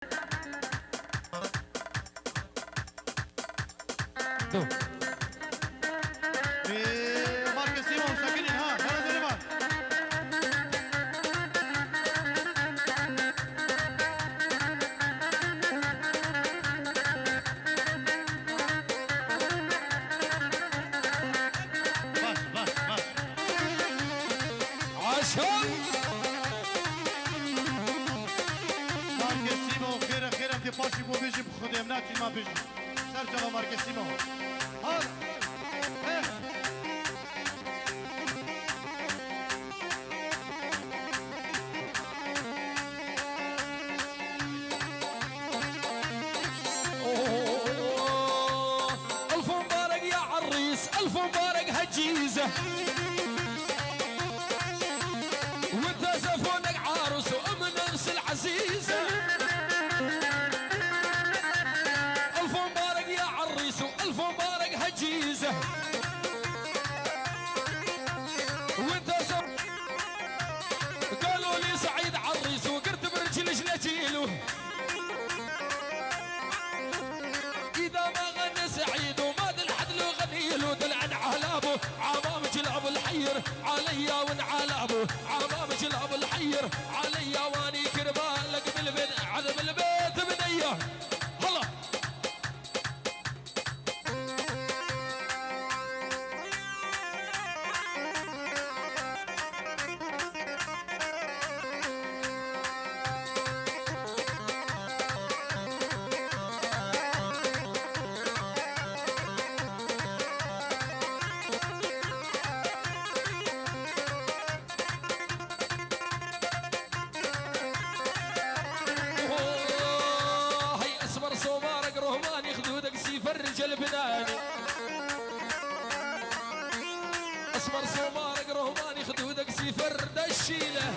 دو ماركة سيمون ساكنين ها هلا زلمات بس عشان ماركة سيمون خير انت باشي بو بيجي بخدمناكي ما بيجي سرجع ماركة سيمون هلا ألف مبارك يا عريس، ألف مبارك هالجيزة، وانت زفونك عروس وأم نفس العزيزة. ألف مبارك يا عريس وألف مبارك هالجيزة، وانت قالوا لي سعيد عريس وقرت برجل جلجيله، إذا ما غنى سعيد وما دلحد له غنيله دلعن علابه عمام جلاب الحير عليا ونعلابه عمام جلاب الحير عليا واني كربالك بالبيت عذب البيت بنيه. هلا فرج البناني اسمر صومارك رهباني خدودك سيفر دشيله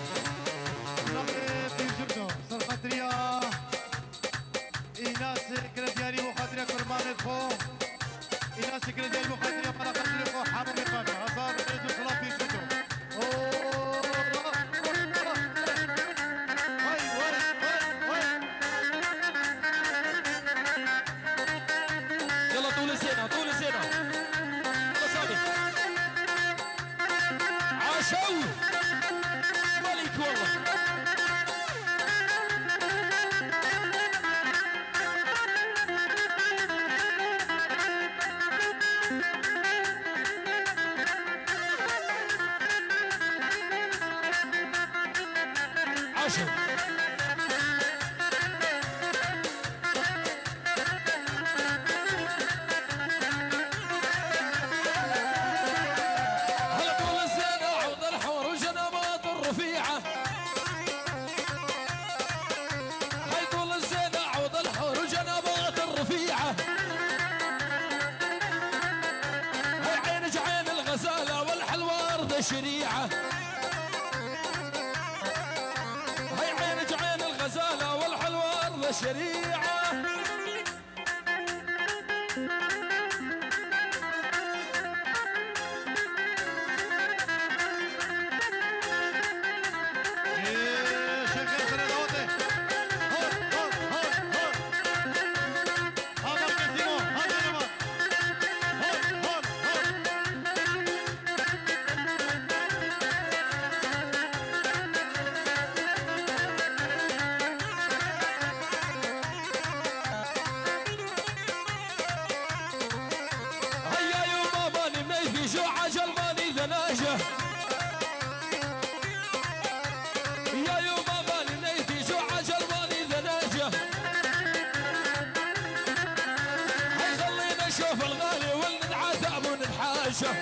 في جبنه صرخاتريا ايناس كردياني مخاطريا كرمانة فو ايناس كردياني مخاطريا مراقبتريا فو حامل مقاطع اصار رجل صلاة في جبنه طول الزينة مصابي عاشو مالك والله عاشو شريعة هاي عينك عين الغزالة والحلوة أرض شريعة. يا يوما بالي نيتي شو عجل ماني ذناجة هاي خلينا نشوف الغالي ونتعاتب ونتحاشى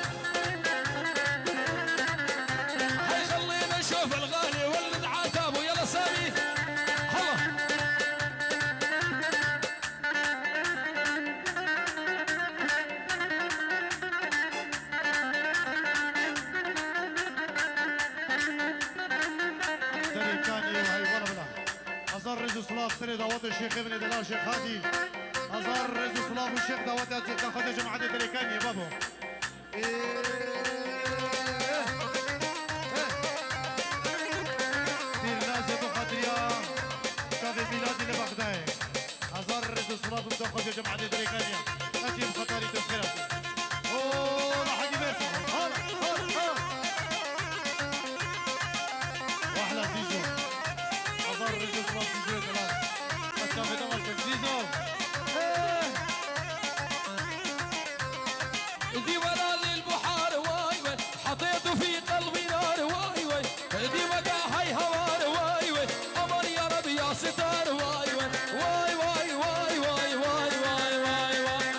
هاي خلينا نشوف الغالي ونتعاتب ويلا سامي هلا أزار رزق صلاف سري دعوات الشيخ ابن دلال الشيخ هادي أزار رزق صلاف الشيخ دعوات الشيخ خدي جماعة الدريكاني بابو دير ناس أبو خاطريا شافي بلادي لبغداد صلاة مدخل يا جماعة دريكانيا نجيب خطاري تسخيرات اوه راح يبيرسي هلا هلا واحلى زيزو عبر رجل صلاة زيزو كمان التابع دمشق زيزو دي ورا البحار واي واي حطيته في قلبي نار واي واي دي وقع هاي هوار واي واي قمر يا رب يا ستار واي واي واي واي واي واي واي واي واي واي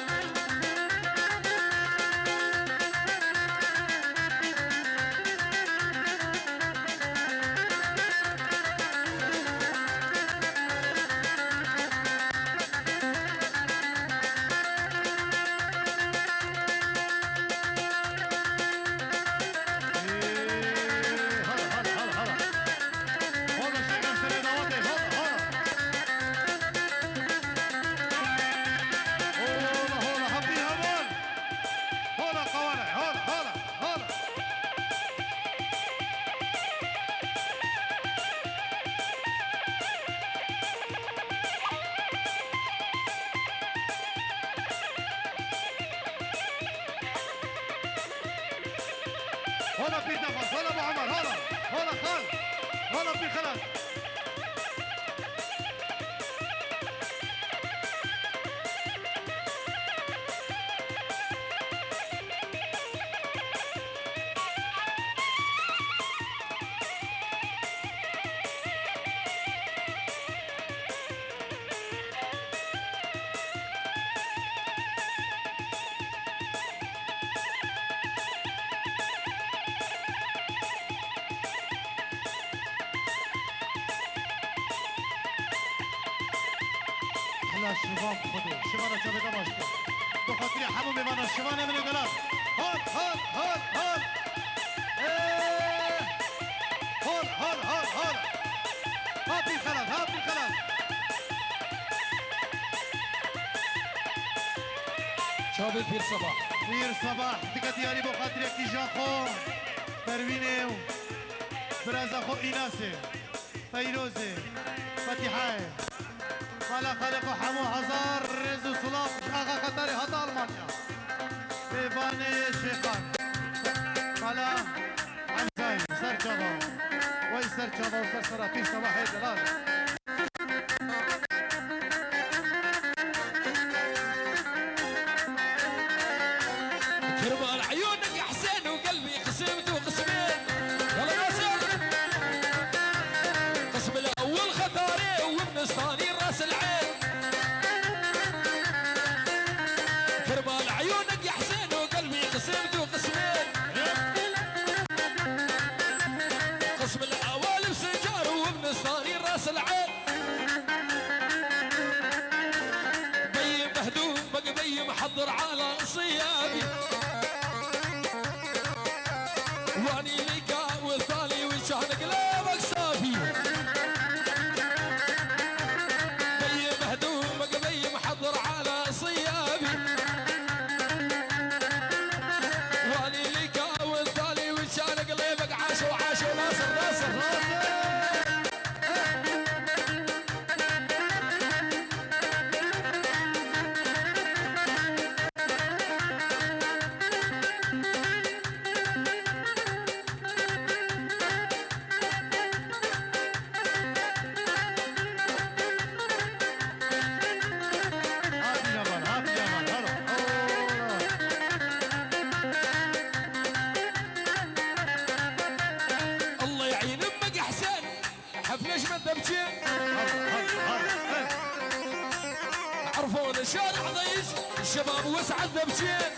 هلا في نفس هلا ابو عمر هلا خال هلا في خلاص الشباب خذوا شبانة شباب دمشق بخاطري حمو بمعنى الشبانة من الجلال هون هات الخلل شوف الفير صباح فير صباح دقتياري بخاطري كيجا خو پروینه برازا خو ایناسه فیروزه فتحای خالا خالق حمو هزار رز و سلام آقا قطر هتا آلمانیا دیوانه شیخان خالا عمزای سر جابا وی سر جابا و سر سراتی صباح دلال كرمال عيونك يا حسين وقلبي قسمت وقسمين يلا ناصر قسم الاول خطاري وابن الثاني راس العين كرمال عيونك يا حسين وقلبي قسمت وقسمين قسم الاول بسجار وابن الثاني راس العين بي مهدوم بقى بي محضر على صيابي واني لقى والثاني وشان قلبك صافي بي مهدوم بي محضر على صيابي واني لقى والثاني وشان قلبك عاش وعاش وناصر ناصر الله يعين امك يا حسين حفلة ايش ما تبكي عرفون الشارع ضيج الشباب وسعد ذبشين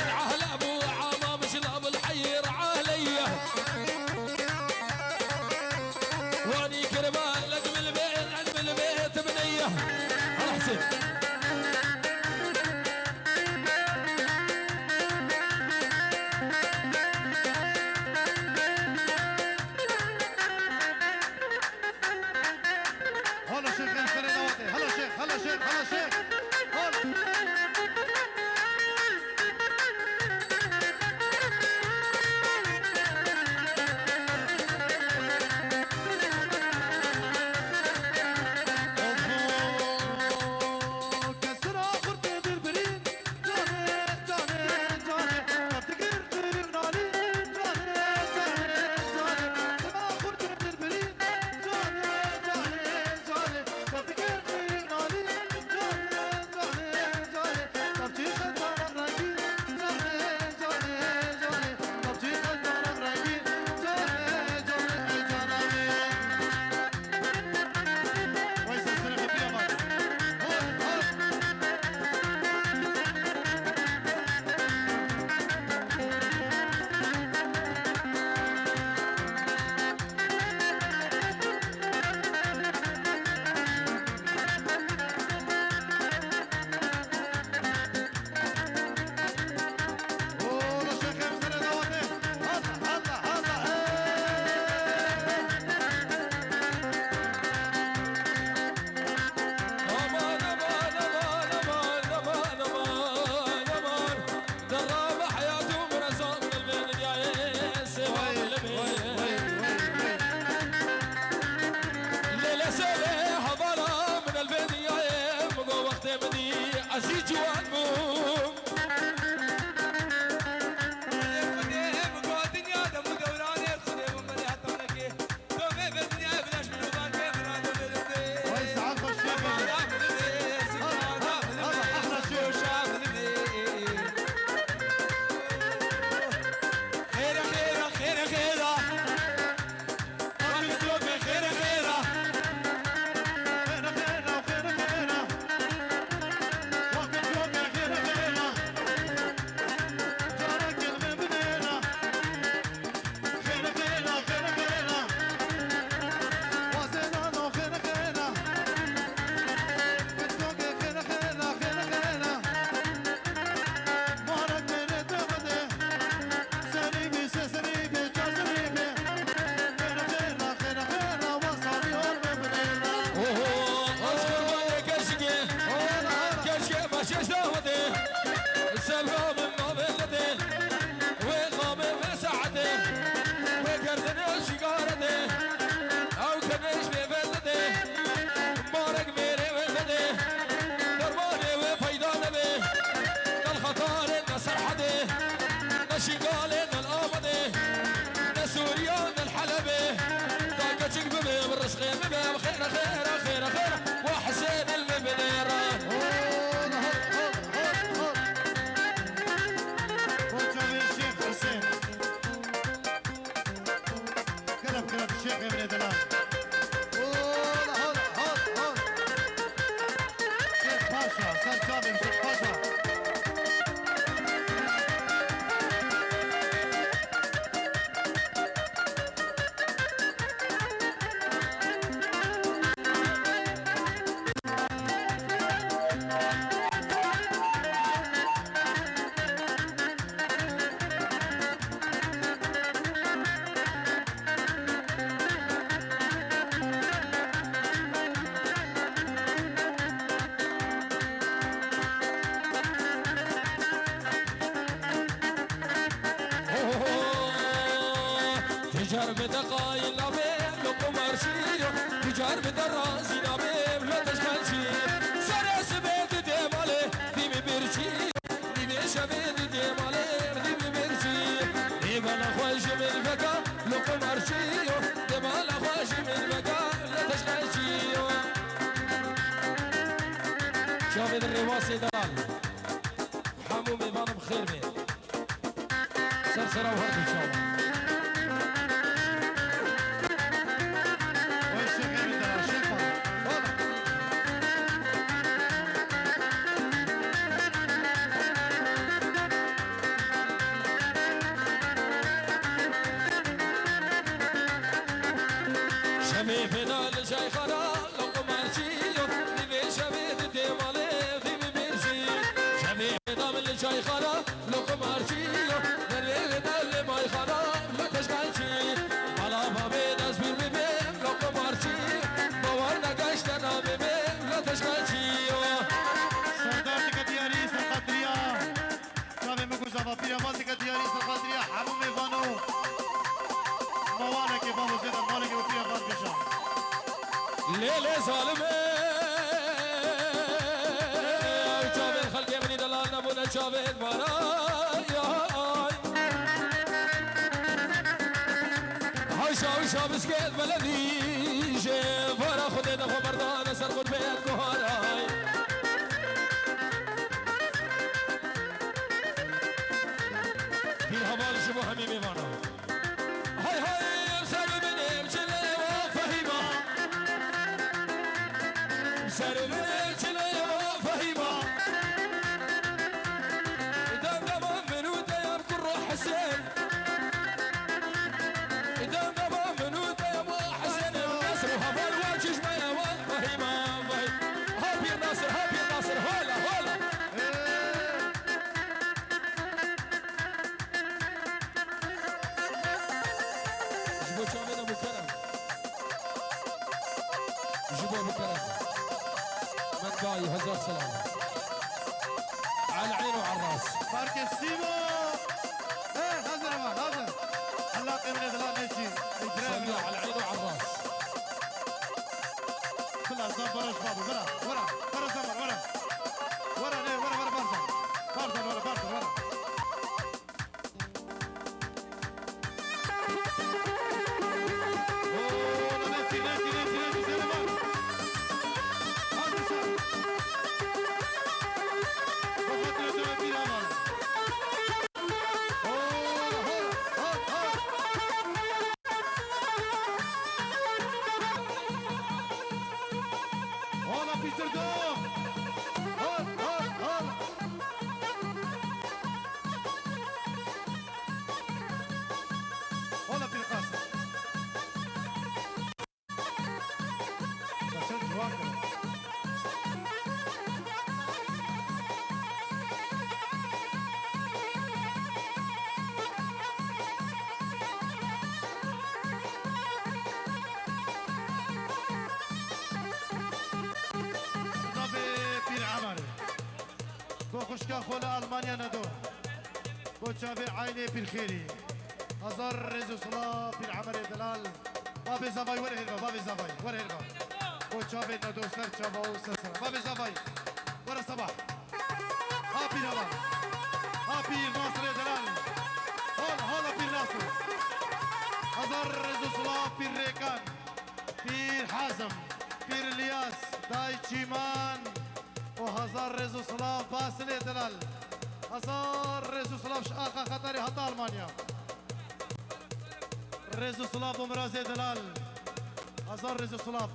العهل ابو عمام شلاب الحير عليا واني كربان لك من البيت عند من البيت بنيه هلا حسين هلا شيخ انسان نواتي هلا شيخ هلا شيخ هلا شيخ هلا دام خير خير خير خير وحسين المبنير وجابي الشيخ حسين قلب الشيخ ابن دلال شيخ باشا سر جابي شيخ باشا تجار بدقاي لابيب لقم ارشيو تجار بدرازي لابيب لا تشكال شي سرس بيت ديمالي ديمي بيرشي ديمي شبيد ديمالي ديمي بيرشي ديمال اخواش من فكا لقم ارشيو ديمال اخواش من فكا لا تشكال شي شافد الرواسي دلال حمو ميفان بخير بيه سرسرة وهرب ان شاء الله شبيه فدال شيخنا لقم ارشيو ديمي شبيه ديمالي ديمي بيرشي شبيه فدال شيخنا لقم ارشيو ديمي فدال ما يخنا لا تشغل شي على بابي ناس بالبيبي لقم ارشي بورنا قشتنا بيبي لا تشغل شي سردارتك دياري سرقاتريا شابي مكو زفافيرا مالتك دياري سرقاتريا حمو ميفانو موالك بابو زيد مالك وفيها فاز بشام ليلة ظالمة شابين خلقي مني دلال نبونا شابين مرايا هاي شاب سكيت بلدي شفارا خدي دخو بردان سرقوا البيت كهاراي في الهبال شبو حميمي مانا هاي مسالو بني بجلي وفهيمة مسالو بني بجلي وفهيمة إذا دمام منو ديام كل روح حسين إذا دمام منو ديام حسين الناصر وهبال واجج ما وفهيمة هابي الناصر هولا هولا جيبوا شامين ابو كرم جيبوا ابو كرم من باي هزار سلامة على العين وعلى الراس ماركسيمو ايه هذا رمان هذا حلاق ابن دلال نجي سلامة على العين وعلى الراس كلها زبر شباب ورا زمر ورا بارزن ورا خوشکا خولا آلمانیا ندو بوچابي عيني بالخيري هزار رزو صلاة في العمر دلال بابي زافاي وره هربا بابي زافاي وره هربا بوچابي ندو سر چابو سسرا بابي زافاي وره صباح هابي نوان هابي ناصر دلال هولا في الناصر هزار رزو صلاة في الريكان بير حازم بير الياس داي تشيمان وهزار ريزو سلاف باسل دلال هزار ريزو سلاف شقاقة خطري هطا ألمانيا ريزو سلاف ومرازي دلال هزار ريزو سلاف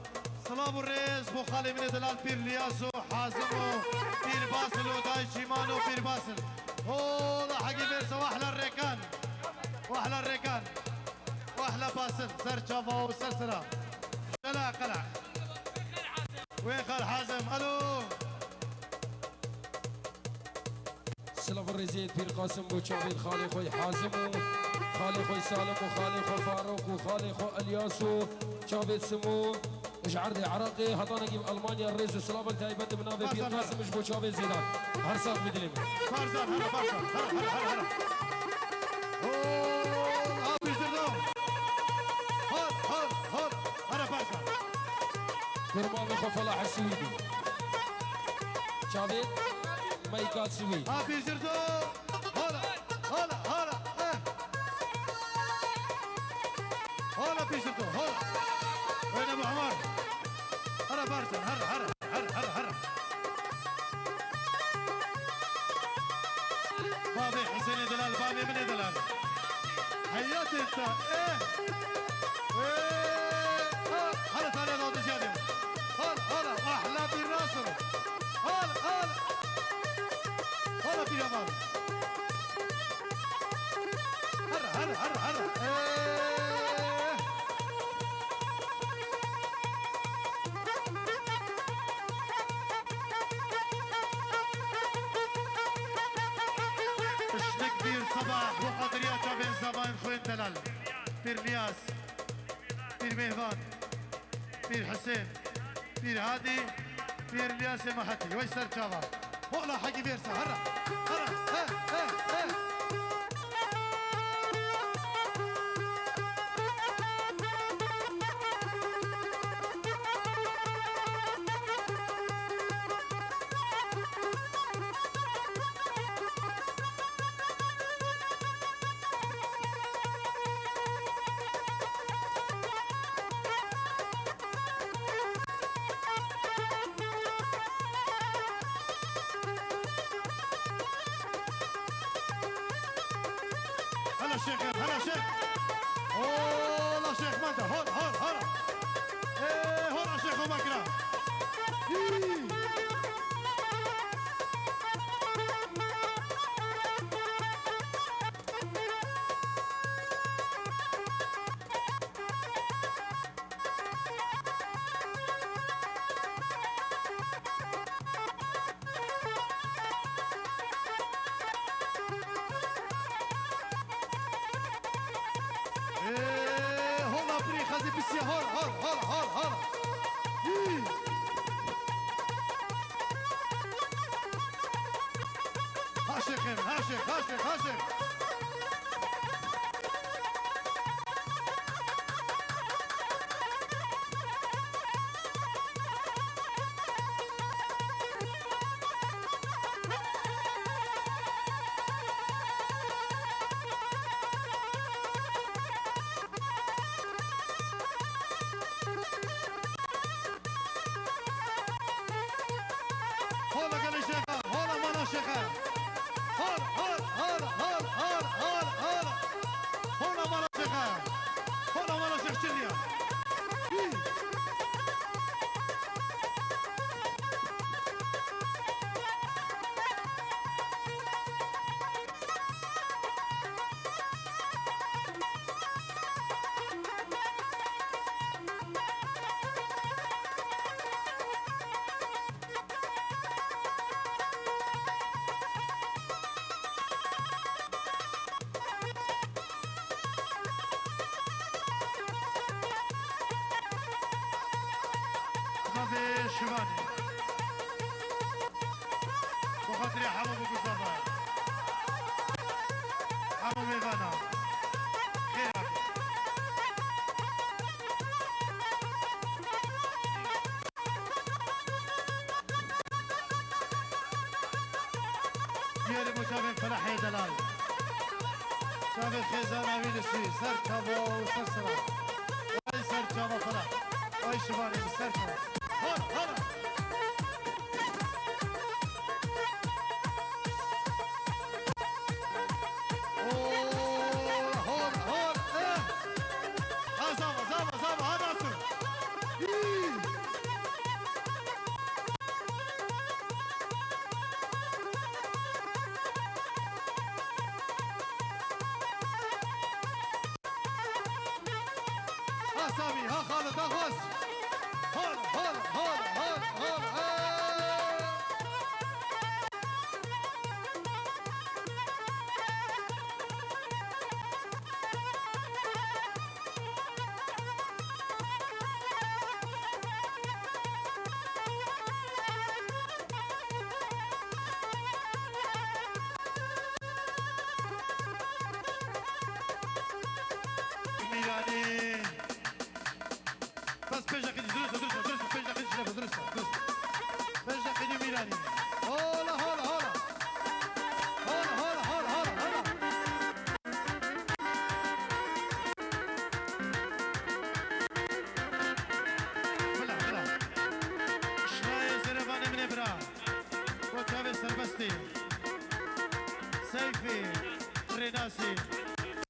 سلاف الريز بخالي من دلال بير الياس وحازم بير باسل وداي تشيمان وبير باسل والله حقي بيرسا واحلى الريكان واحلى الريكان واحلى باسل سر شافا وسلسلة قلع وين خال حازم الو سلاف الرزيد بير قاسم بوشابيل خالي خوي حازم خالي خوي سالم وخالي خوي فاروق وخالي خوي الياسو شافيت سمو مش عرضي عراقي هطانا جيب المانيا الرئيس سلاف انتهى يبدأ بنافي بير قاسم مش بوشابيل زيدان هرساق بدلم فارزان هلا فارزان هلا اوه ابي زردو هول هلا فارزان كرمان خو فلاح السويدي شافيت مايكات سويد ابي زردو هلا هلا بيزردو هلا وين ابو عمر هلا فارزان هلا بابي حسين دلال بابي من دلال حياتي انت ايه هلا تعالى نوض زياده هلا احلى بن ناصر هلا بن جمال هلا ايه بير صباح وقدريات بين زمان خوين دلال بير نياس بير مهبان بير حسين بير هادي بير نياس محتي ويسر شابا والله حقي بيرسا هرا هلا شيخ هلا شيخ والله شيخ مانتا هون ايه هون شيخ ومكرا بسيا هون هاشم هلا قال الشيخة هلا مانا الشيخة هلا مانا الشيخة هلا مانا الشيخ شليا في الشمالي وخاطري حمو بقصافة حمو ميفانا خيرك ديالي مشابه فلاحي دلال شابه خيزان عميد السويس سر كابو وسر سرا سر كابو فلاح های شمالی بسر کن هلا هلا سامي ها خالد ها غوص هون هون هون هون هون ميلاني بس بيجا خدي درسة بيجا خدي شنو درسة بيجا خدي ميلاني هولا هولا هولا هولا هولا هولا هولا هولا بلا بلا شراي زرباني من ابرا وتابي سربستي سيفي ريناسي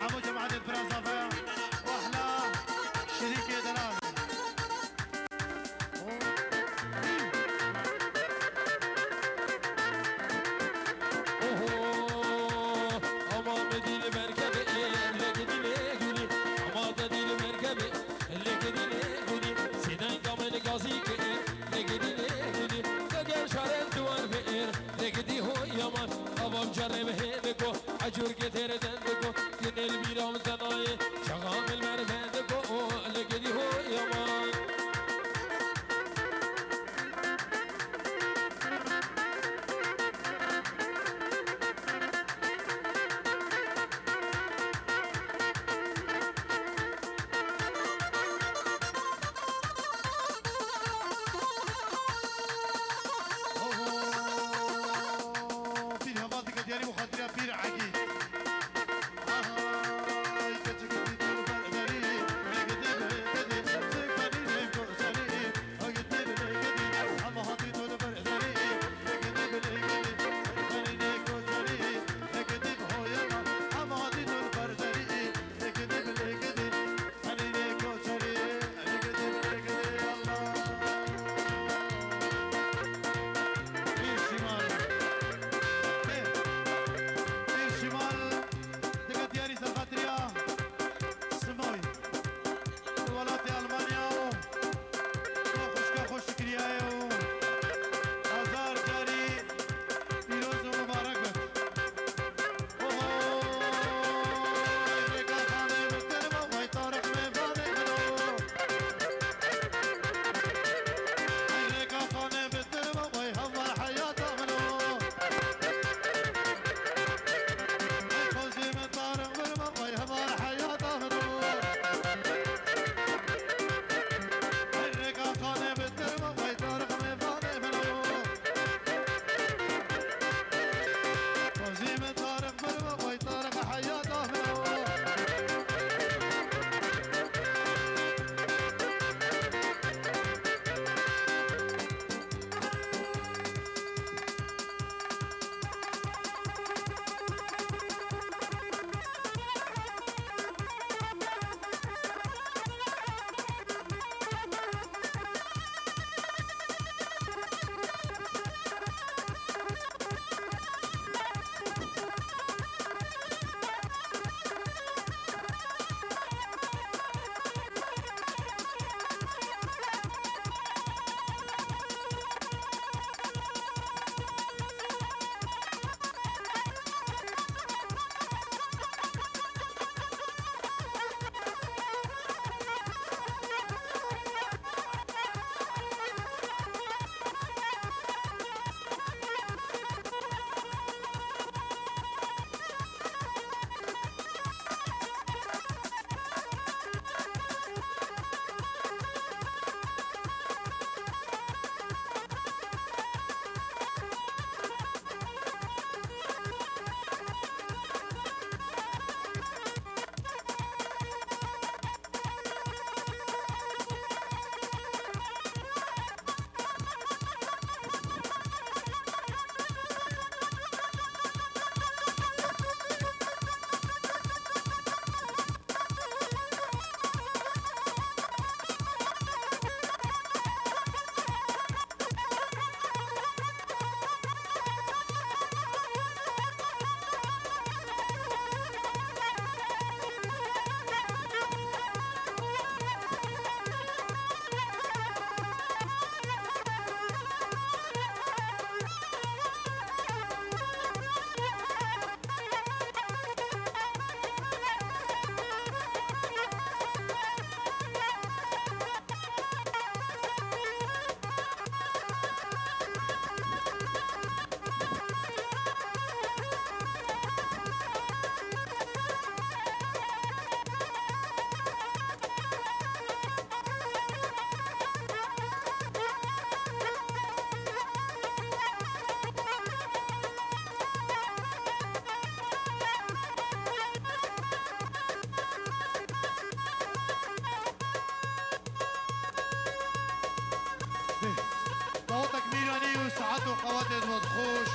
عمو جماعة البرازافيا واحلى شريكي دلال عجور كتير دندكو ين البيرام زناي شغام المرفندكو لقدي هو يمان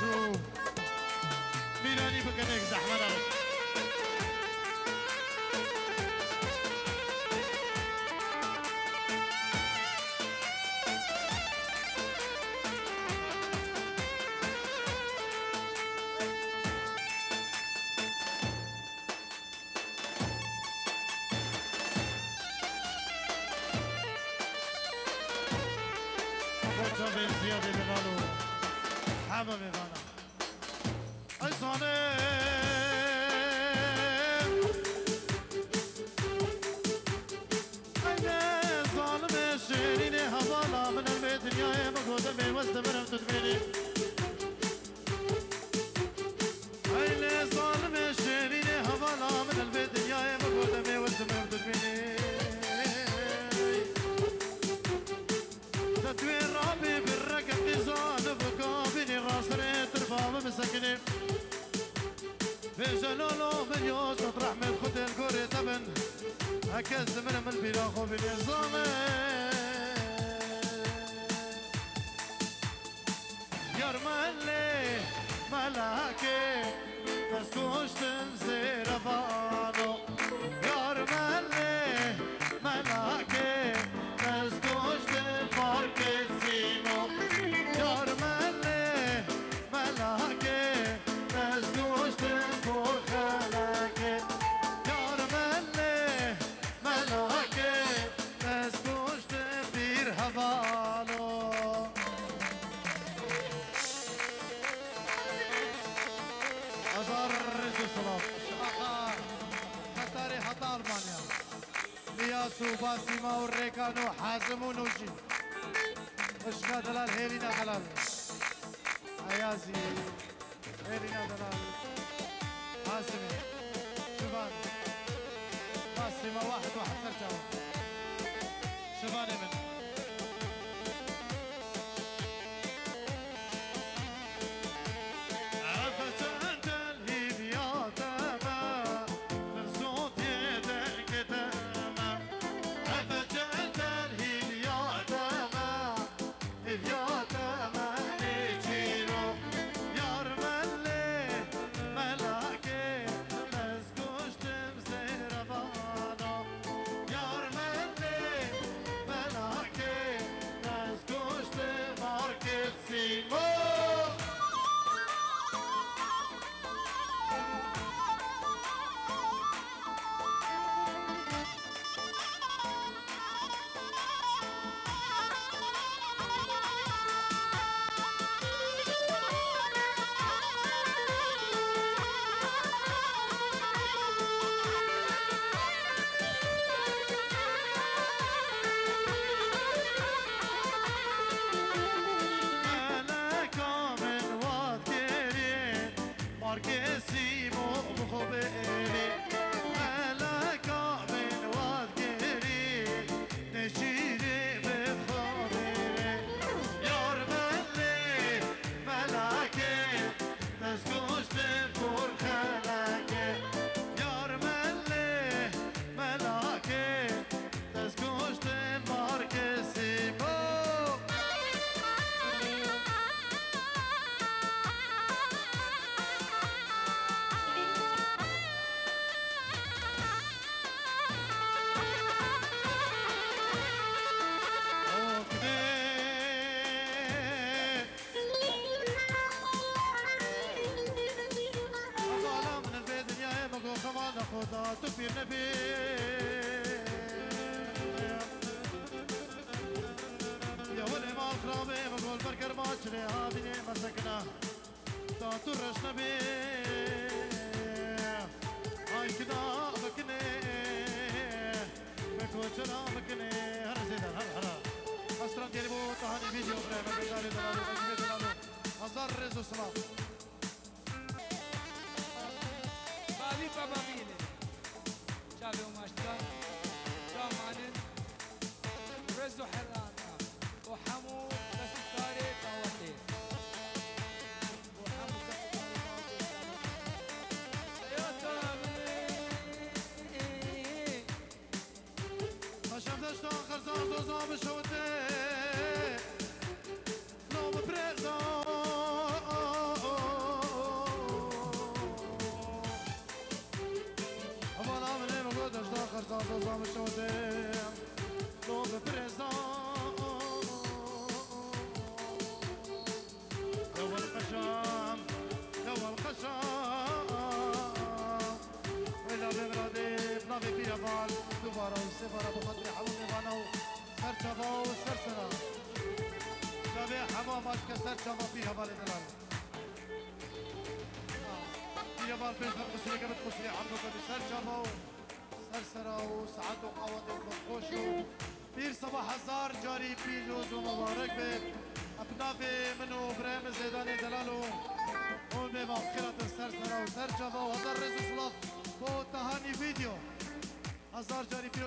شو میرانی بکنه زحمه داره بچه به زیاده ببالو همه ببالو ای ظالم ای ظالم شیرین هوالا من الدنيا مقودة بوزد من تدميري ای ظالم شیرین هوالا من الدنيا مقودة بوزد من تدميري تدوين رابي بالرقم نزال بقابني راسري ترفع مسكني في جلولو من يوز مطرح من خد القوري تبن هكذا من البلا خو بالنظام يرملي ملاكي تسكوش تنزير فانو يرملي ملاكي تسكوش تنفارك السينو يرملي ملاكي تسكوش تنفور خلاكي يرملي ملاكي تسكوش تنفير هفالو أزار الرجل صلاف شاقار خطاري حتى ألمانيا لياسو باسيما والريكانو حازم ونوجي اشكا دلال هيلينا دلال عيازي هيلينا دلال حاسمي شبان باسيما واحد سرجاو شباني من خدا تو پیر نبی یا ولی ما خرابه مقول برکر ما چلی ها بینی مسکنا تا تو رش نبی آی کدا بکنه بکو چرا بکنه هر زیدن هر اسران دیلی بو تهانی ویدیو برای مقداری دلالو مجیب دلالو هزار رز و سلام باوی بابا میله شابه و ماشتان شامانن رز و حرانا و حمو دستکاری قواتی و حمو دستکاری قواتی یا تامنی خشم دشتان خرزان دوزان بشوته نام پرزان سر جواب بیر حواله دلال بیر بار پیش هم قصری که بتقصری عمرو که سر جواب سر سرا و سعد و قوات خوش و بیر صباح هزار جاری پیروز و مبارک به ابناف منو ابراهیم زیدان دلالو اون به مغفرت سر سرا و سر جواب هزار رز و صلاف با تهانی ویدیو هزار جاری پیروز